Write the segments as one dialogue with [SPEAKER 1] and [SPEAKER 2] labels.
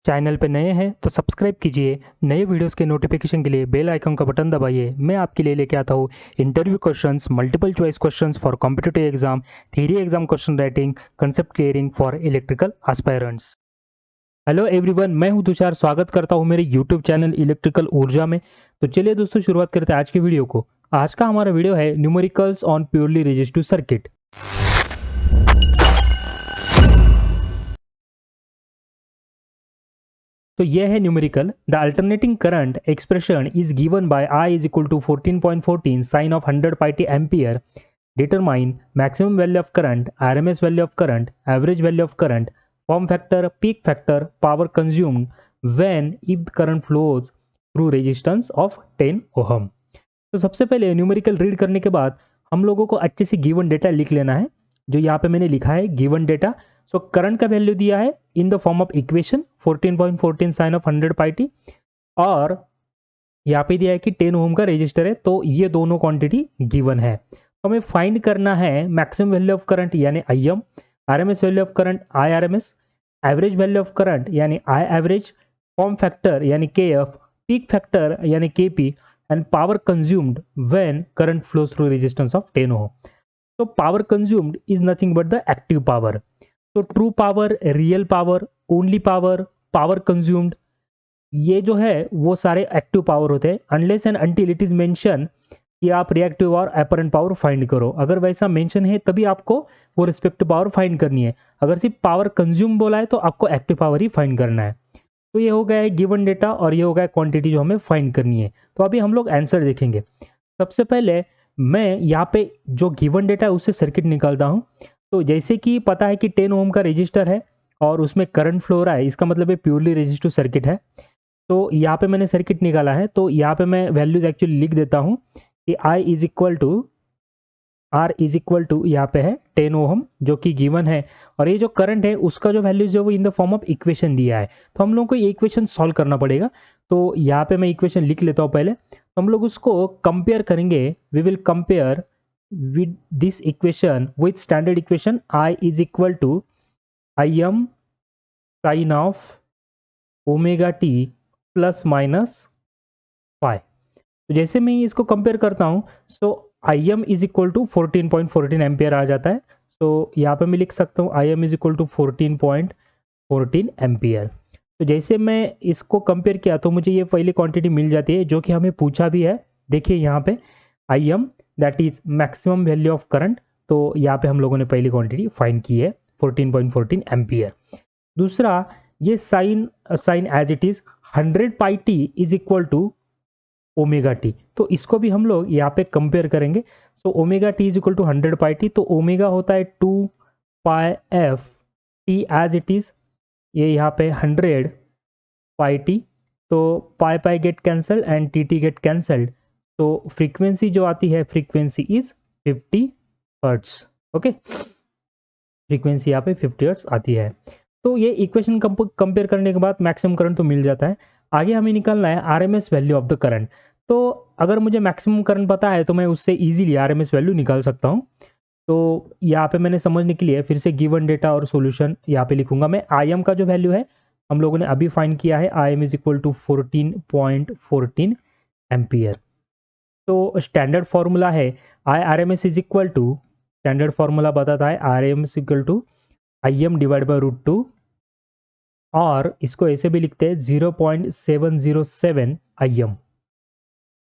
[SPEAKER 1] Channel पे नए हैं तो सब्सक्राइब कीजिए। नए वीडियोस के नोटिफिकेशन के लिए बेल आइकन का बटन दबाइए। मैं आपके लिए लेके आता हूँ interview questions, multiple choice questions for competitive exam, theory exam question writing, concept clearing for electrical aspirants. Hello everyone, मैं हूं तुषार। स्वागत करता हूं मेरे यूट्यूब चैनल इलेक्ट्रिकल ऊर्जा में। तो चलिए दोस्तों, शुरुआत करते हैं आज के वीडियो को। आज का हमारा वीडियो है numericals on purely resistive circuit. तो यह है numerical. The alternating current expression is given by I is equal to 14.14 sine of 100 pi t ampere. Determine maximum value of current, RMS value of current, average value of current, form factor, peak factor, power consumed when if current flows through resistance of 10 ohm. तो सबसे पहले numerical read करने के बाद हम लोगों को अच्छे से गिवन डेटा लिख लेना है। जो यहाँ पे मैंने लिखा है गिवन डेटा। सो करंट का वैल्यू दिया है in the form of equation 14.14 sine of 100 pi t, और यहाँ पे दिया है कि 10 ओम का रेजिस्टर है। तो ये दोनों क्वांटिटी गिवन है। तो हमें फाइंड करना है मैक्सिमम वैल्यू ऑफ करंट यानी IM, RMS value of current IRMS, average value of current यानी I एवरेज, फॉर्म फैक्टर यानी KF, पीक फैक्टर यानी KP, and power consumed when current flows through resistance of 10 ohm. तो power consumed is nothing but the active power. तो true power, real power, only power, power consumed, ये जो है वो सारे active power होते हैं। Unless and until it is mention कि आप रिएक्टिव और अपरेंट पावर फाइंड करो। अगर वैसा मेंशन है तभी आपको वो रिस्पेक्टिव पावर फाइंड करनी है। अगर सिर्फ पावर कंज्यूम बोला है तो आपको एक्टिव पावर ही फाइंड करना है। तो ये हो गया है गिवन डेटा और ये हो गया क्वांटिटी जो हमें फाइंड करनी है। तो अभी हम लोग आंसर देखेंगे। सबसे पहले मैं यहाँ पे जो गिवन डेटा है उससे सर्किट निकालता हूँ। तो जैसे कि पता है कि 10 ओम का रजिस्टर है और उसमें करंट फ्लो हो रहा है, इसका मतलब ये प्योरली रेजिस्टिव सर्किट है। तो यहाँ पे मैंने सर्किट निकाला है। तो यहाँ पे मैं वैल्यूज एक्चुअली लिख देता हूँ कि I is equal to R is equal to यहाँ पे है 10 ओहम जो कि गिवन है, और ये जो करंट है उसका जो वैल्यू जो वो इन द फॉर्म ऑफ इक्वेशन दिया है। तो हम लोग को ये इक्वेशन सॉल्व करना पड़ेगा। तो यहाँ पे मैं इक्वेशन लिख लेता हूँ पहले। तो हम लोग उसको कंपेयर करेंगे। We will compare with this equation with standard equation I is equal to IM sine of omega t plus minus five. तो जैसे मैं इसको कंपेयर करता हूँ, so IM is equal to 14.14 ampere आ जाता है। सो यहाँ पे मैं लिख सकता हूँ IM is equal to 14.14 ampere. तो जैसे मैं इसको कंपेयर किया तो मुझे ये पहली क्वांटिटी मिल जाती है जो कि हमें पूछा भी है। देखिए यहाँ पे IM that is maximum value of current. तो यहाँ पे हम लोगों ने पहली क्वांटिटी फाइंड की है 14.14 एम्पियर। दूसरा, ये sine sine as it is 100 pi T is equal to omega T. तो इसको भी हम लोग यहाँ पे कंपेयर करेंगे। So omega T is equal to 100 pi T. तो ओमेगा होता है 2 pi F T as it is. ये यहाँ पे 100 पाई टी। तो pi pi get cancelled and T get cancelled. तो फ्रीक्वेंसी जो आती है, frequency is 50 hertz. Okay, frequency यहाँ पे 50 हर्ट्स आती है। तो ये इक्वेशन कंपेयर करने के बाद मैक्सिमम करंट तो मिल जाता है। आगे हमें निकालना है RMS value of the current. तो अगर मुझे मैक्सिमम करंट पता है तो मैं उससे इजीली RMS वैल्यू निकाल सकता हूँ। तो यहाँ पे मैंने समझने के लिए फिर से गिवन डेटा और सॉल्यूशन यहाँ पे लिखूंगा। मैं IM का जो वैल्यू है हम लोगों ने अभी फाइंड किया है, IM is equal to 14.14 ampere. तो स्टैंडर्ड फॉर्मूला है IRMS is equal to, standard formula बताता है RMS equal to IM divide by √2, और इसको ऐसे भी लिखते हैं 0.707 IM।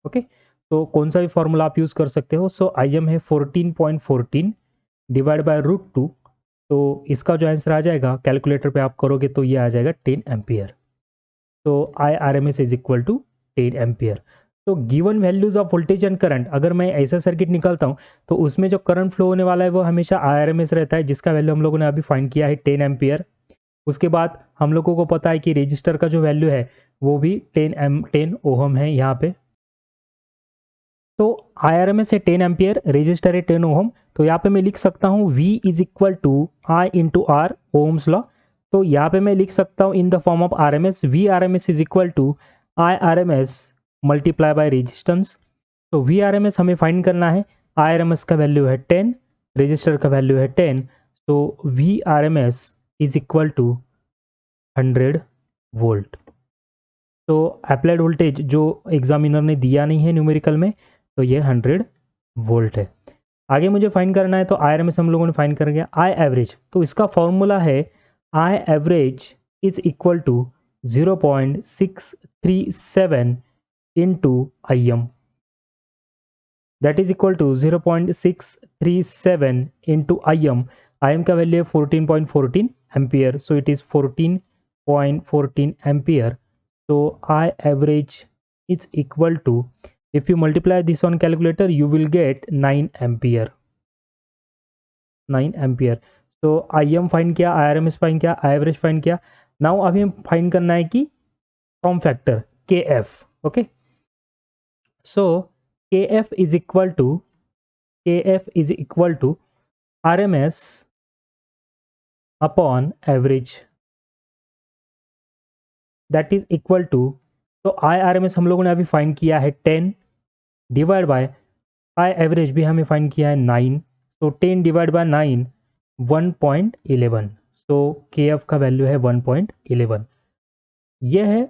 [SPEAKER 1] ओके, तो कौन सा भी फॉर्मूला आप यूज कर सकते हो। सो IM है 14.14 डिवाइड बाय √2। तो इसका जो आंसर आ जाएगा कैलकुलेटर पे आप करोगे तो ये आ जाएगा 10 एम्पियर। तो IRMS is equal to 10 ampere. तो given values of voltage and current, अगर मैं ऐसा सर्किट निकालता हूँ तो उसमें जो करंट फ्लो होने वाला है वो हमेशा IRMS रहता है, जिसका वैल्यू हम लोगों ने अभी फाइंड किया है 10 एम्पियर। उसके बाद हम लोगों को पता है कि रेजिस्टर का जो वैल्यू है वो भी 10 ओहम है यहाँ पे। तो IRMS है 10 एम्पियर, रेजिस्टर है 10 ओहम। तो यहाँ पे मैं लिख सकता हूँ V is equal to I into R, ohm's law. तो यहाँ पे मैं लिख सकता हूँ in the form of RMS, VRMS is equal to IRMS multiply by resistance. तो VRMS हमें फाइंड करना है। IRMS का वैल्यू है 10, रेजिस्टर का वैल्यू है 10। तो VRMS is equal to 100 volt. तो अप्लाइड वोल्टेज जो एग्जामिनर ने दिया नहीं है न्यूमेरिकल में, तो ये 100 वोल्ट है। आगे मुझे फाइंड करना है, तो आई आर एम एस हम लोगों ने फाइंड कर गया। आई एवरेज, तो इसका फॉर्मूला है I average is equal to 0.637 into I M, that is equal to 0.637 into I M. I M का वैल्यू है 14.14 ampere, so it is 14.14 ampere. So I average is equal to, if you multiply this on calculator you will get 9 ampere, 9 ampere। So IM find किया, IRMS find किया, I average find किया। Now अभी हम find करना है कि form factor KF। Okay, so KF is equal to RMS upon average, that is equal to, तो IRMS हम लोगों ने अभी फाइंड किया है 10 डिवाइड बाय आई एवरेज भी हमें फाइंड किया है 9, तो 10 डिवाइड बाय 9 1.11, सो KF का वैल्यू है 1.11। यह है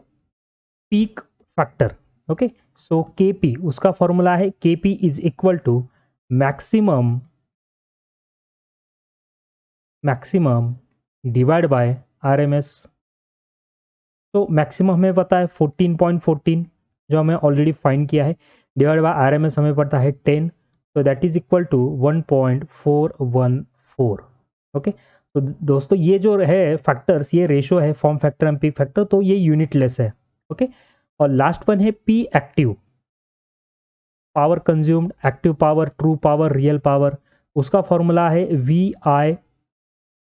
[SPEAKER 1] peak factor. Okay, so KP उसका फॉर्मूला है KP is equal to maximum divide by RMS। तो मैक्सिमम हमें पता है 14.14 जो हमें ऑलरेडी फाइंड किया है, डिवाइड बाय RMS हमें पता है 10, तो that is equal to 1.414। Okay, तो दोस्तों ये जो है फैक्टर्स, ये रेशो है form factor and peak factor, तो ये यूनिटलेस है। ओके, और लास्ट वन है P active, power consumed, active power, true power, real power. उसका फॉर्मूला है VI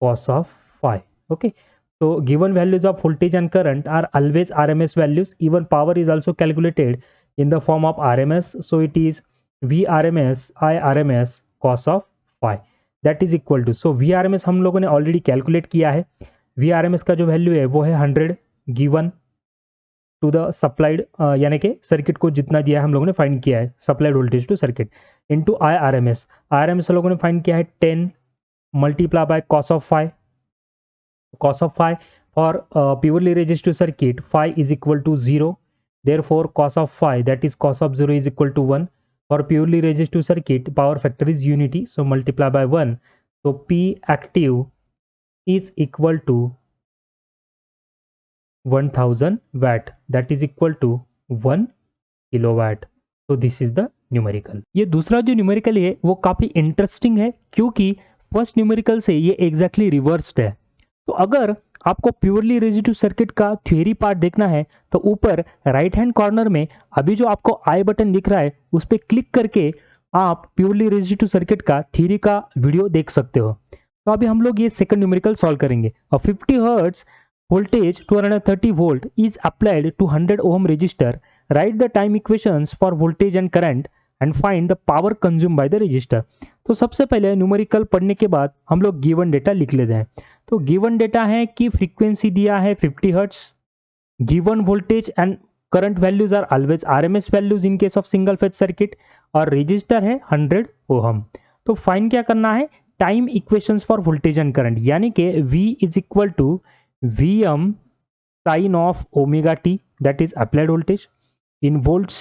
[SPEAKER 1] cos of phi। Okay, so given values of voltage and current are always RMS values, even power is also calculated in the form of RMS, so it is VRMS I RMS cos of phi, that is equal to, so VRMS हम लोगों ने already calculate किया है। VRMS का जो value है वो है 100 गिवन टू द सप्लाइड, यानी कि सर्किट को जितना दिया है हम लोगों ने फाइंड किया है, supplied voltage to circuit, into IRMS। IRMS हम लोगों ने फाइंड किया है 10 multiply by cos of phi, cos of phi for purely resistive circuit phi is equal to 0, therefore cos of phi, that is cos of 0, is equal to 1। for purely resistive circuit power factor is unity, so multiply by 1, so P active is equal to 1000 watt, that is equal to 1 kilowatt. तो this is the numerical. ये दूसरा जो numerical है वो काफ़ी interesting है, क्योंकि first numerical से ये एग्जैक्टली रिवर्स्ड है। तो अगर आपको प्योरली रेजिस्टिव सर्किट का थ्योरी पार्ट देखना है, तो ऊपर राइट हैंड कॉर्नर में अभी जो आपको आई बटन दिख रहा है उस पर क्लिक करके आप प्योरली रेजिस्टिव सर्किट का थ्योरी का वीडियो देख सकते हो। तो अभी हम लोग ये सेकंड न्यूमेरिकल सॉल्व करेंगे। 50 hertz voltage 230 volt is applied to 100 ohm resistor, write the time equations for voltage and current and find the power consumed by the resistor। तो सबसे पहले न्यूमेरिकल पढ़ने के बाद हम लोग गिवन डेटा लिख लेते हैं। तो गिवन डेटा है कि फ्रीक्वेंसी दिया है 50 hertz, given voltage and current values are always RMS values in case of single phase circuit, और रजिस्टर है 100 ओहम। तो फाइन क्या करना है, time equations for voltage and current, यानी कि V is equal to Vm sin of omega t, that is applied voltage in volts,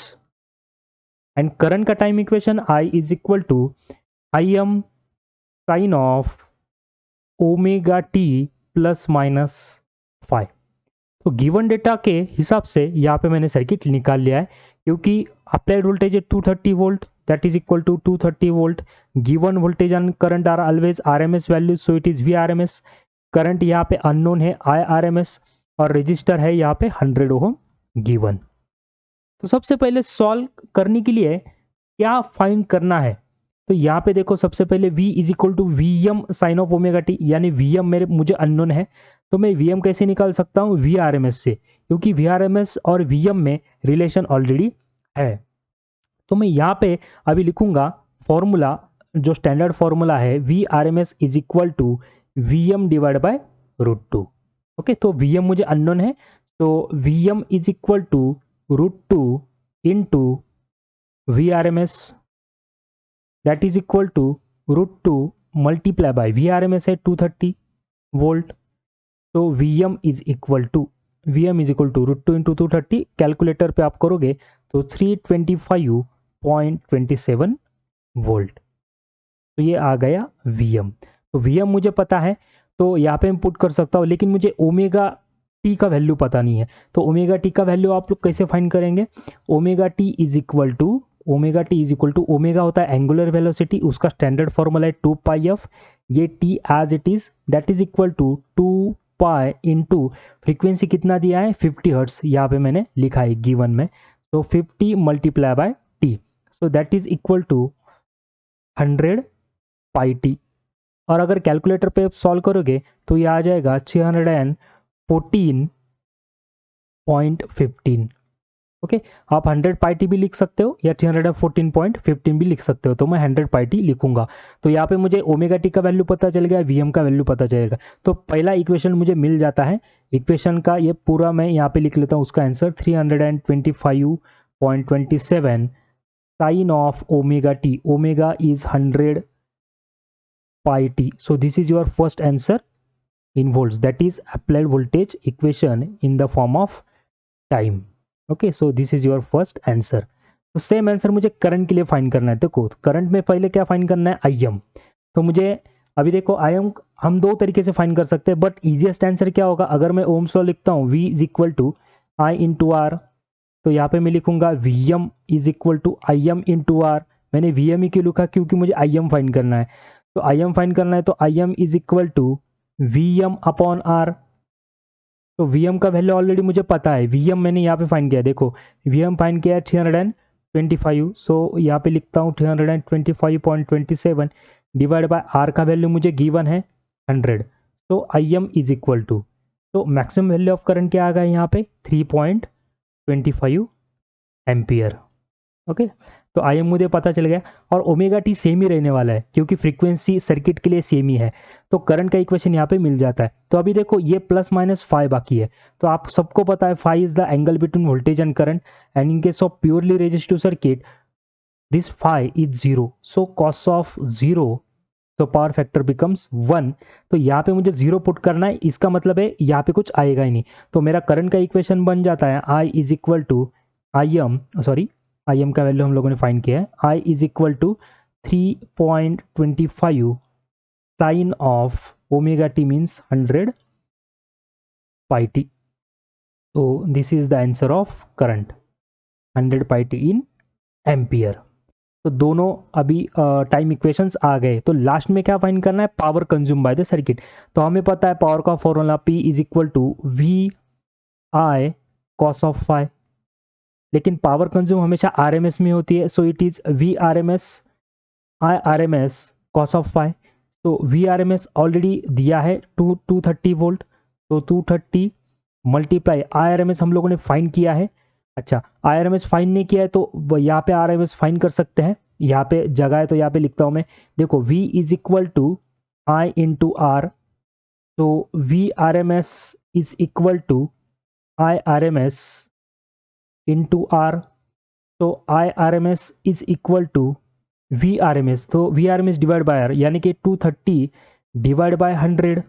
[SPEAKER 1] and current का time equation I is equal to Im sin of omega t plus minus 5। तो given data के हिसाब से यहाँ पे मैंने circuit निकाल लिया है, क्योंकि अप्लाइड वोल्टेज है 230 volt, that is equal to 230 volt. Given voltage and current are always RMS value, so it is VRMS। Current यहाँ पे अननोन है IRMS, और रजिस्टर है यहाँ पे 100 ओम गिवन। तो सबसे पहले सॉल्व करने के लिए क्या फाइंड करना है, तो यहाँ पे देखो सबसे पहले V is equal to Vm sine of omega t, यानी Vm मुझे अननोन है, तो मैं Vm कैसे निकाल सकता हूँ, VRMS से, क्योंकि VRMS और Vm में रिलेशन ऑलरेडी है। तो मैं यहाँ पे अभी लिखूंगा फॉर्मूला, जो स्टैंडर्ड फॉर्मूला है VRMS is equal to Vm divide by √2। Okay, तो Vm मुझे अननोन है, तो Vm is equal to √2 into VRMS, that is equal to √2 multiply by VRMS है 230 वोल्ट, तो Vm is equal to V M is equal to √2 into 230, calculator पे आप करोगे तो 325.27 वोल्ट। तो ये आ गया वी एम। तो वी एम मुझे पता है तो यहाँ पे मैं पुट कर सकता हूँ, लेकिन मुझे ओमेगा टी का वैल्यू पता नहीं है। तो ओमेगा टी का वैल्यू आप लोग कैसे फाइंड करेंगे? Omega T is equal to omega होता है एंगुलर वेलोसिटी, उसका स्टैंडर्ड फॉर्मूला है 2 पाई एफ। ये t as it is that is equal to 2 pi into frequency कितना दिया है 50 हर्ट्स, यहाँ पे मैंने लिखा है गिवन में। तो 50 multiply by t, so that is equal to 100 pi t. और अगर कैलकुलेटर पे सॉल्व करोगे तो ये आ जाएगा 614.15। ओके, आप 100 पाई टी भी लिख सकते हो या 314.15 भी लिख सकते हो, तो मैं 100 पाई टी लिखूंगा। तो यहाँ पे मुझे ओमेगा टी का वैल्यू पता चल गया, वीएम का वैल्यू पता चलेगा, तो पहला इक्वेशन मुझे मिल जाता है। इक्वेशन का ये पूरा मैं यहाँ पे लिख लेता हूँ, उसका answer 325.27 sine of omega t, omega is 100 pi t. So this is your first answer in volts, that is applied voltage equation in the form of time. Okay, so this is your first answer. तो same answer मुझे current के लिए find करना है। देखो current में पहले क्या फाइंड करना है, आई एम। तो मुझे अभी देखो आई एम हम दो तरीके से फाइंड कर सकते हैं, बट इजीएस्ट आंसर क्या होगा, अगर मैं ओम्स लॉ लिखता हूँ V is equal to I into R, तो यहाँ पे मैं लिखूंगा V M is equal to I M into R. मैंने वी एम ही क्यों लिखा, क्योंकि मुझे आई एम फाइंड करना है। तो आई एम फाइंड करना है तो I M is equal to V M upon R. तो वी एम का वैल्यू ऑलरेडी मुझे पता है, वी एम मैंने यहाँ पे फाइंड किया, देखो वी एम फाइंड किया है 325। सो यहाँ पे लिखता हूँ 325.27 डिवाइड बाय आर का वैल्यू मुझे गिवन है 100। तो I M is equal to, तो मैक्सिमम वैल्यू ऑफ करंट क्या आ गया यहाँ पे 3.25 एम्पियर। ओके, तो आई एम मुझे पता चल गया, और ओमेगा टी सेम ही रहने वाला है क्योंकि फ्रीक्वेंसी सर्किट के लिए सेम ही है। तो करंट का इक्वेशन यहाँ पे मिल जाता है। तो अभी देखो ये प्लस माइनस फाई बाकी है, तो आप सबको पता है phi is the angle between voltage and current, and in case of purely resistive circuit this phi is 0, so cos of 0, तो पावर फैक्टर बिकम्स 1। तो यहाँ पे मुझे 0 पुट करना है, इसका मतलब है यहाँ पे कुछ आएगा ही नहीं। तो मेरा करंट का इक्वेशन बन जाता है I is equal to I M का वैल्यू हम लोगों ने फाइंड किया है, I is equal to 3.25 sine of omega T means 100 pi T. तो this is the answer of current 100 pi T in ampere. तो दोनों अभी टाइम इक्वेशंस आ गए। तो लास्ट में क्या फाइंड करना है, power consume by the circuit. तो हमें पता है पावर का formula P is equal to V I cos of phi, लेकिन पावर कंज्यूम हमेशा आरएमएस में होती है, so it is V R M S I R M S cos of phi. तो V R M S already दिया है 230 volt, तो 230 multiply I R M S हम लोगों ने फाइंड किया है। अच्छा, I R M S find नहीं किया है तो यहाँ पे आर एम एस फाइंड कर सकते हैं, यहाँ पे जगह है तो यहाँ पे लिखता हूँ मैं। देखो V is equal to I into R, तो V R M S is equal to I R M S into R. तो I R M S is equal to V R M S, तो V R M S divide by R, यानी कि 230 divide by 100।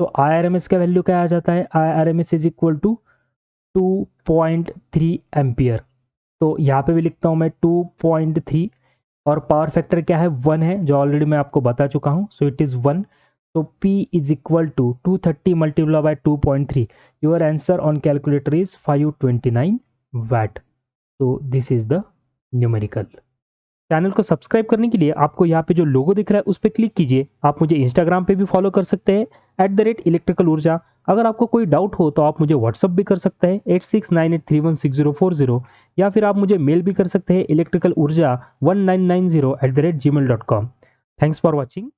[SPEAKER 1] तो I R M S का value क्या आ जाता है, I R M S is equal to 2.3 ampere. तो यहाँ पे भी लिखता हूँ मैं 2.3, और पावर फैक्टर क्या है 1 है, जो ऑलरेडी मैं आपको बता चुका हूँ, सो इट इज़ 1। तो P is equal to 230 multiply by 2.3, your answer on calculator is 529 watt. तो this is the numerical. Channel को सब्सक्राइब करने के लिए आपको यहाँ पे जो लोगो दिख रहा है उस पर क्लिक कीजिए। आप मुझे इंस्टाग्राम पे भी फॉलो कर सकते हैं @इलेक्ट्रिकल ऊर्जा। अगर आपको कोई डाउट हो तो आप मुझे व्हाट्सअप भी कर सकते हैं 8698316040, या फिर आप मुझे मेल भी कर सकते हैं electricalurja1990 @gmail.com। Thanks for watching.